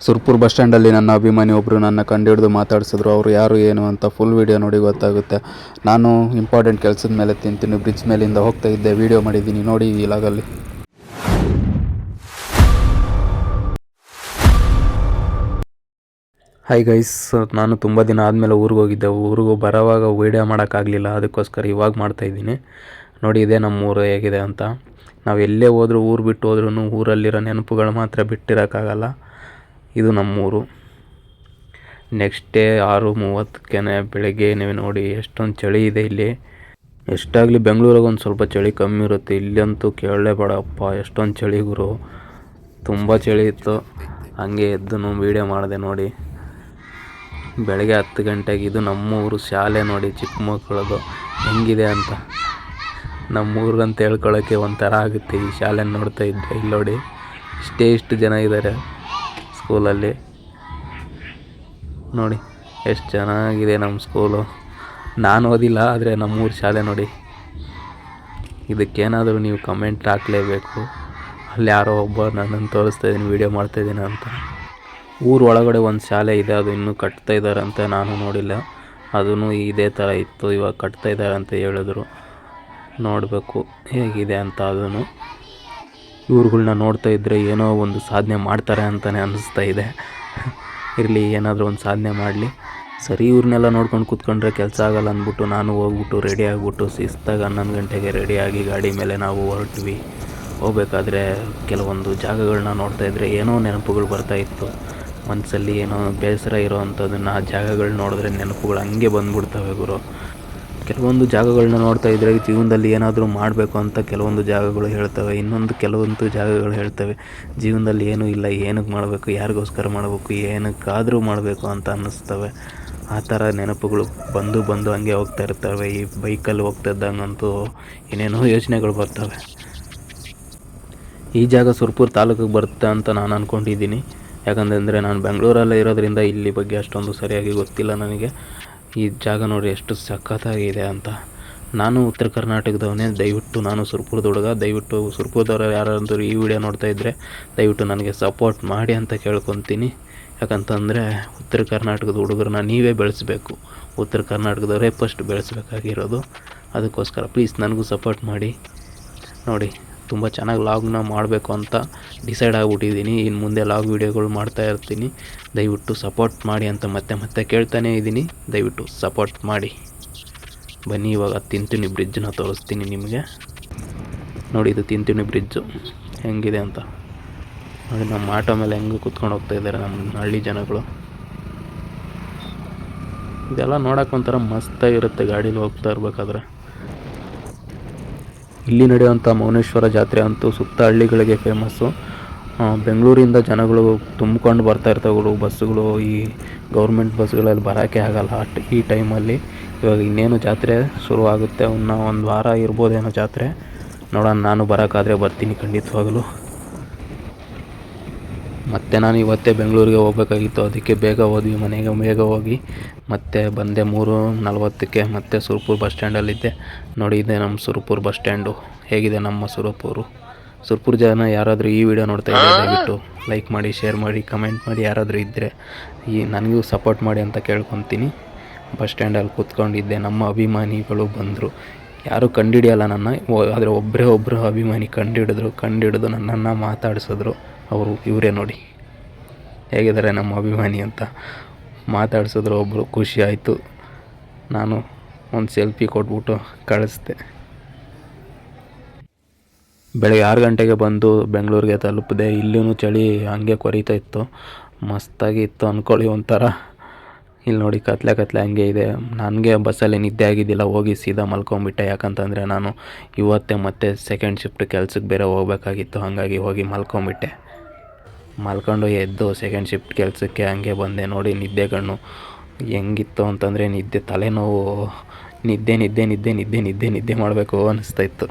Surpur bus ಸ್ಟ್ಯಾಂಡಲ್ಲಿ ನನ್ನ ಅಭಿಮಾನಿ ಒಬ್ಬರು ನನ್ನ ಕಂಡುಹಿಡಿದು ಮಾತಾಡಿಸಿದ್ರು. ಅವರು ಯಾರು ಏನು ಅಂತ ಫುಲ್ ವೀಡಿಯೋ ನೋಡಿ ಗೊತ್ತಾಗುತ್ತೆ. ನಾನು ಇಂಪಾರ್ಟೆಂಟ್ ಕೆಲಸದ ಮೇಲೆ ತಿಂತೀನಿ, ಬ್ರಿಡ್ಜ್ ಮೇಲಿಂದ ಹೋಗ್ತಾ ಇದ್ದೆ, ವೀಡಿಯೋ ಮಾಡಿದ್ದೀನಿ ನೋಡಿ ಈ ಲಾಗಲ್ಲಿ. ಹಾಯ್ ಗೈಸ್, ನಾನು ತುಂಬ ದಿನ ಆದಮೇಲೆ ಊರಿಗೆ ಹೋಗಿದ್ದೆ. ಊರಿಗೆ ಬರೋವಾಗ ವೀಡಿಯೋ ಮಾಡೋಕ್ಕಾಗಲಿಲ್ಲ, ಅದಕ್ಕೋಸ್ಕರ ಇವಾಗ ಮಾಡ್ತಾಯಿದ್ದೀನಿ. ನೋಡಿ ಇದೇ ನಮ್ಮೂರು ಹೇಗಿದೆ ಅಂತ. ನಾವು ಎಲ್ಲೇ ಹೋದ್ರೂ, ಊರು ಬಿಟ್ಟು ಹೋದ್ರೂ ಊರಲ್ಲಿರೋ ನೆನಪುಗಳು ಮಾತ್ರ ಬಿಟ್ಟಿರೋಕ್ಕಾಗಲ್ಲ. ಇದು ನಮ್ಮೂರು. ನೆಕ್ಸ್ಟ್ ಡೇ 6:30 ಬೆಳಗ್ಗೆ ನೀವು ನೋಡಿ ಎಷ್ಟೊಂದು ಚಳಿ ಇದೆ ಇಲ್ಲಿ. ಎಷ್ಟಾಗಲಿ ಬೆಂಗಳೂರಾಗ ಒಂದು ಸ್ವಲ್ಪ ಚಳಿ ಕಮ್ಮಿ ಇರುತ್ತೆ, ಇಲ್ಲಂತೂ ಕೇಳಲೇಬೇಡಪ್ಪ ಎಷ್ಟೊಂದು ಚಳಿ ಗುರು. ತುಂಬ ಚಳಿ ಇತ್ತು. ಹಂಗೆ ಎದ್ದು ವೀಡಿಯೋ ಮಾಡಿದೆ ನೋಡಿ. ಬೆಳಗ್ಗೆ 10 ಗಂಟೆಗೆ. ಇದು ನಮ್ಮೂರು ಶಾಲೆ ನೋಡಿ, ಚಿಕ್ಕ ಮಕ್ಕಳದು ಹೆಂಗಿದೆ ಅಂತ. ನಮ್ಮೂರಿಗಂತ ಹೇಳ್ಕೊಳ್ಳೋಕ್ಕೆ ಒಂಥರ ಆಗುತ್ತೆ ಈ ಶಾಲೆನ ನೋಡ್ತಾ ಇದ್ದೆ. ಇಲ್ಲಿ ನೋಡಿ ಇಷ್ಟು ಜನ ಇದ್ದಾರೆ ಸ್ಕೂಲಲ್ಲಿ. ನೋಡಿ ಎಷ್ಟು ಚೆನ್ನಾಗಿದೆ ನಮ್ಮ ಸ್ಕೂಲು. ನಾನು ಓದಿಲ್ಲ, ಆದರೆ ನಮ್ಮೂರು ಶಾಲೆ ನೋಡಿ. ಇದಕ್ಕೇನಾದರೂ ನೀವು ಕಮೆಂಟ್ ಹಾಕಲೇಬೇಕು. ಅಲ್ಲಿ ಯಾರೋ ಒಬ್ಬ ನನ್ನನ್ನು ತೋರಿಸ್ತಾಯಿದ್ದೀನಿ ವೀಡಿಯೋ ಮಾಡ್ತಾಯಿದ್ದೀನಿ ಅಂತ. ಊರು ಒಳಗಡೆ ಒಂದು ಶಾಲೆ ಇದೆ, ಅದು ಇನ್ನೂ ಕಟ್ತಾ ಇದ್ದಾರೆ ಅಂತ. ನಾನು ನೋಡಿಲ್ಲ, ಅದೂ ಇದೇ ಥರ ಇತ್ತು, ಇವಾಗ ಕಟ್ತಾ ಇದ್ದಾರೆ ಅಂತ ಹೇಳಿದ್ರು. ನೋಡಬೇಕು ಹೇಗಿದೆ ಅಂತ. ಅದನ್ನು ಇವ್ರುಗಳ್ನ ನೋಡ್ತಾ ಇದ್ದರೆ ಏನೋ ಒಂದು ಸಾಧನೆ ಮಾಡ್ತಾರೆ ಅಂತಲೇ ಅನ್ನಿಸ್ತಾ ಇದೆ. ಇರಲಿ, ಏನಾದರೂ ಒಂದು ಸಾಧನೆ ಮಾಡಲಿ. ಸರಿ, ಇವ್ರನ್ನೆಲ್ಲ ನೋಡ್ಕೊಂಡು ಕೂತ್ಕೊಂಡ್ರೆ ಕೆಲಸ ಆಗಲ್ಲ ಅಂದ್ಬಿಟ್ಟು ನಾನು ಹೋಗ್ಬಿಟ್ಟು ರೆಡಿ ಆಗಿಬಿಟ್ಟು ಶಿಸ್ತಾಗಿ 11 ಗಂಟೆಗೆ ರೆಡಿಯಾಗಿ ಗಾಡಿ ಮೇಲೆ ನಾವು ಹೊರಟ್ವಿ. ಹೋಗ್ಬೇಕಾದ್ರೆ ಕೆಲವೊಂದು ಜಾಗಗಳನ್ನ ನೋಡ್ತಾ ಇದ್ದರೆ ಏನೋ ನೆನಪುಗಳು ಬರ್ತಾಯಿತ್ತು ಮನಸ್ಸಲ್ಲಿ. ಏನೋ ಬೇಸರ ಇರೋ ಅಂಥದ್ದನ್ನು ಆ ಜಾಗಗಳು ನೋಡಿದ್ರೆ ನೆನಪುಗಳು ಹಂಗೆ ಬಂದ್ಬಿಡ್ತವೆ ಗುರು. ಕೆಲವೊಂದು ಜಾಗಗಳನ್ನ ನೋಡ್ತಾ ಇದ್ದರೆ ಜೀವನದಲ್ಲಿ ಏನಾದರೂ ಮಾಡಬೇಕು ಅಂತ ಕೆಲವೊಂದು ಜಾಗಗಳು ಹೇಳ್ತವೆ. ಕೆಲವೊಂದು ಜಾಗಗಳು ಹೇಳ್ತವೆ ಜೀವನದಲ್ಲಿ ಏನೂ ಇಲ್ಲ, ಏನಕ್ಕೆ ಮಾಡಬೇಕು, ಯಾರಿಗೋಸ್ಕರ ಮಾಡಬೇಕು, ಏನಕ್ಕಾದರೂ ಮಾಡಬೇಕು ಅಂತ ಅನ್ನಿಸ್ತವೆ. ಆ ಥರ ನೆನಪುಗಳು ಬಂದು ಹಂಗೆ ಹೋಗ್ತಾ ಇರ್ತವೆ. ಈ ಬೈಕಲ್ಲಿ ಹೋಗ್ತಾ ಇದ್ದಂಗಂತೂ ಏನೇನೋ ಯೋಚನೆಗಳು ಬರ್ತವೆ. ಈ ಜಾಗ ಸುರ್ಪುರ್ ತಾಲೂಕಿಗೆ ಬರುತ್ತೆ ಅಂತ ನಾನು ಅಂದ್ಕೊಂಡಿದ್ದೀನಿ. ಯಾಕಂತಂದರೆ ನಾನು ಬೆಂಗಳೂರಲ್ಲೇ ಇರೋದ್ರಿಂದ ಇಲ್ಲಿ ಬಗ್ಗೆ ಅಷ್ಟೊಂದು ಸರಿಯಾಗಿ ಗೊತ್ತಿಲ್ಲ ನನಗೆ. ಈ ಜಾಗ ನೋಡಿ ಎಷ್ಟು ಸಖತ್ತಾಗಿದೆ ಅಂತ. ನಾನು ಉತ್ತರ ಕರ್ನಾಟಕದವನೇ, ದಯವಿಟ್ಟು ನಾನು ಸುರ್ಪುರದ ಹುಡುಗ. ದಯವಿಟ್ಟು ಸುರ್ಪುರದವ್ರು ಯಾರಾದರೂ ಈ ವಿಡಿಯೋ ನೋಡ್ತಾ ಇದ್ದರೆ ದಯವಿಟ್ಟು ನನಗೆ ಸಪೋರ್ಟ್ ಮಾಡಿ ಅಂತ ಕೇಳ್ಕೊತೀನಿ. ಯಾಕಂತಂದರೆ ಉತ್ತರ ಕರ್ನಾಟಕದ ಹುಡುಗರನ್ನ ನೀವೇ ಬೆಳೆಸಬೇಕು. ಉತ್ತರ ಕರ್ನಾಟಕದವರೇ ಫಸ್ಟ್ ಬೆಳೆಸಬೇಕಾಗಿರೋದು. ಅದಕ್ಕೋಸ್ಕರ ಪ್ಲೀಸ್ ನನಗೂ ಸಪೋರ್ಟ್ ಮಾಡಿ. ನೋಡಿ ತುಂಬ ಚೆನ್ನಾಗಿ ಲಾಗ್ನ ಮಾಡಬೇಕು ಅಂತ ಡಿಸೈಡ್ ಆಗಿಬಿಟ್ಟಿದ್ದೀನಿ. ಇನ್ನು ಮುಂದೆ ಲಾಗ್ ವೀಡಿಯೋಗಳು ಮಾಡ್ತಾ ಇರ್ತೀನಿ. ದಯವಿಟ್ಟು ಸಪೋರ್ಟ್ ಮಾಡಿ ಅಂತ ಮತ್ತೆ ಕೇಳ್ತಾನೇ ಇದ್ದೀನಿ. ದಯವಿಟ್ಟು ಸಪೋರ್ಟ್ ಮಾಡಿ. ಬನ್ನಿ ಇವಾಗ ತಿಂತಿನಿ ಬ್ರಿಡ್ಜನ್ನ ತೋರಿಸ್ತೀನಿ ನಿಮಗೆ. ನೋಡಿ ಇದು ತಿಂತಿನಿ ಬ್ರಿಡ್ಜು ಹೆಂಗಿದೆ ಅಂತ ನೋಡಿ. ನಮ್ಮ ಆಟೋ ಮೇಲೆ ಹೆಂಗೆ ಕುತ್ಕೊಂಡು ಹೋಗ್ತಾ ಇದ್ದಾರೆ ನಮ್ಮ ಹಳ್ಳಿ ಜನಗಳು. ಇದೆಲ್ಲ ನೋಡೋಕೆ ಒಂಥರ ಮಸ್ತಾಗಿರುತ್ತೆ ಗಾಡೀಲಿ ಹೋಗ್ತಾ ಇರಬೇಕಾದ್ರೆ. ಇಲ್ಲಿ ನಡೆಯುವಂಥ ಮೌನೇಶ್ವರ ಜಾತ್ರೆ ಅಂತೂ ಸುತ್ತ ಹಳ್ಳಿಗಳಿಗೆ ಫೇಮಸ್ಸು. ಬೆಂಗಳೂರಿಂದ ಜನಗಳು ತುಂಬಿಕೊಂಡು ಬರ್ತಾ ಇರ್ತಾವೆ ಬಸ್ಸುಗಳು. ಈ ಗೌರ್ಮೆಂಟ್ ಬಸ್ಗಳಲ್ಲಿ ಬರೋಕ್ಕೆ ಆಗಲ್ಲ ಈ ಟೈಮಲ್ಲಿ. ಇವಾಗ ಇನ್ನೇನು ಜಾತ್ರೆ ಶುರುವಾಗುತ್ತೆ, ಒಂದು ವಾರ ಇರ್ಬೋದೇನೋ ಜಾತ್ರೆ. ನೋಡೋಣ, ನಾನು ಬರೋಕ್ಕಾದರೆ ಬರ್ತೀನಿ ಖಂಡಿತವಾಗಲೂ. ಮತ್ತು ನಾನು ಇವತ್ತೇ ಬೆಂಗಳೂರಿಗೆ ಹೋಗಬೇಕಾಗಿತ್ತು, ಅದಕ್ಕೆ ಬೇಗ ಹೋದ್ವಿ. ಮನೆಗೆ ಬೇಗ ಹೋಗಿ ಮತ್ತೆ ಬಂದೆ 3:40ಕ್ಕೆ. ಮತ್ತೆ ಸುರ್ಪುರ್ ಬಸ್ ಸ್ಟ್ಯಾಂಡಲ್ಲಿದ್ದೆ. ನೋಡಿ ಇದೆ ನಮ್ಮ ಸುರ್ಪುರ್ ಬಸ್ ಸ್ಟ್ಯಾಂಡು. ಹೇಗಿದೆ ನಮ್ಮ ಸುರ್ಪುರ್ ಜನ ಯಾರಾದರೂ ಈ ವಿಡಿಯೋ ನೋಡ್ತಾ ಇದ್ದರೆ ದಯವಿಟ್ಟು ಲೈಕ್ ಮಾಡಿ, ಶೇರ್ ಮಾಡಿ, ಕಮೆಂಟ್ ಮಾಡಿ. ಯಾರಾದರೂ ಇದ್ದರೆ ನನಗೂ ಸಪೋರ್ಟ್ ಮಾಡಿ ಅಂತ ಕೇಳ್ಕೊತೀನಿ. ಬಸ್ ಸ್ಟ್ಯಾಂಡಲ್ಲಿ ಕೂತ್ಕೊಂಡಿದ್ದೆ. ನಮ್ಮ ಅಭಿಮಾನಿಗಳು ಬಂದರು. ಯಾರೂ ಕಂಡುಹಿಡಿಯಲ್ಲ ನನ್ನ, ಆದರೆ ಒಬ್ಬರು ಅಭಿಮಾನಿ ಕಂಡುಹಿಡಿದು ನನ್ನನ್ನು ಮಾತಾಡಿಸಿದ್ರು. ಇವರೇ ನೋಡಿ ಹೇಗಿದ್ದಾರೆ ನಮ್ಮ ಅಭಿಮಾನಿ ಅಂತ ಮಾತಾಡಿಸಿದ್ರು. ಒಬ್ಬರು ಖುಷಿ ಆಯಿತು. ನಾನು ಒಂದು ಸೆಲ್ಫಿ ಕೊಟ್ಬಿಟ್ಟು ಕಳಿಸ್ದೆ. ಬೆಳಗ್ಗೆ 6 ಗಂಟೆಗೆ ಬಂದು ಬೆಂಗಳೂರಿಗೆ ತಲುಪಿದೆ. ಇಲ್ಲೂ ಚಳಿ ಹಂಗೆ ಕೊರಿತಾ ಇತ್ತು, ಮಸ್ತಾಗಿ ಇತ್ತು ಅಂದ್ಕೊಳ್ಳಿ ಒಂಥರ. ಇಲ್ಲಿ ನೋಡಿ ಕತ್ಲೆ ಹಂಗೆ ಇದೆ. ನನಗೆ ಬಸ್ಸಲ್ಲಿ ನಿದ್ದೆ ಆಗಿದ್ದಿಲ್ಲ, ಹೋಗಿ ಸೀದಾ ಮಲ್ಕೊಂಬಿಟ್ಟೆ. ಯಾಕಂತಂದರೆ ನಾನು ಇವತ್ತೇ ಮತ್ತೆ ಸೆಕೆಂಡ್ ಶಿಫ್ಟ್ ಕೆಲಸಕ್ಕೆ ಬೇರೆ ಹೋಗಬೇಕಾಗಿತ್ತು. ಹಾಗಾಗಿ ಹೋಗಿ ಮಲ್ಕೊಂಡು ಎದ್ದು ಸೆಕೆಂಡ್ ಶಿಫ್ಟ್ ಕೆಲಸಕ್ಕೆ ಹಂಗೆ ಬಂದೆ. ನೋಡಿ ನಿದ್ದೆ ಕಣ್ಣು ಹೆಂಗಿತ್ತು ಅಂತಂದರೆ ತಲೆನೋವು. ನಿದ್ದೆ ಮಾಡಬೇಕು ಅನ್ನಿಸ್ತಾಯಿತ್ತು.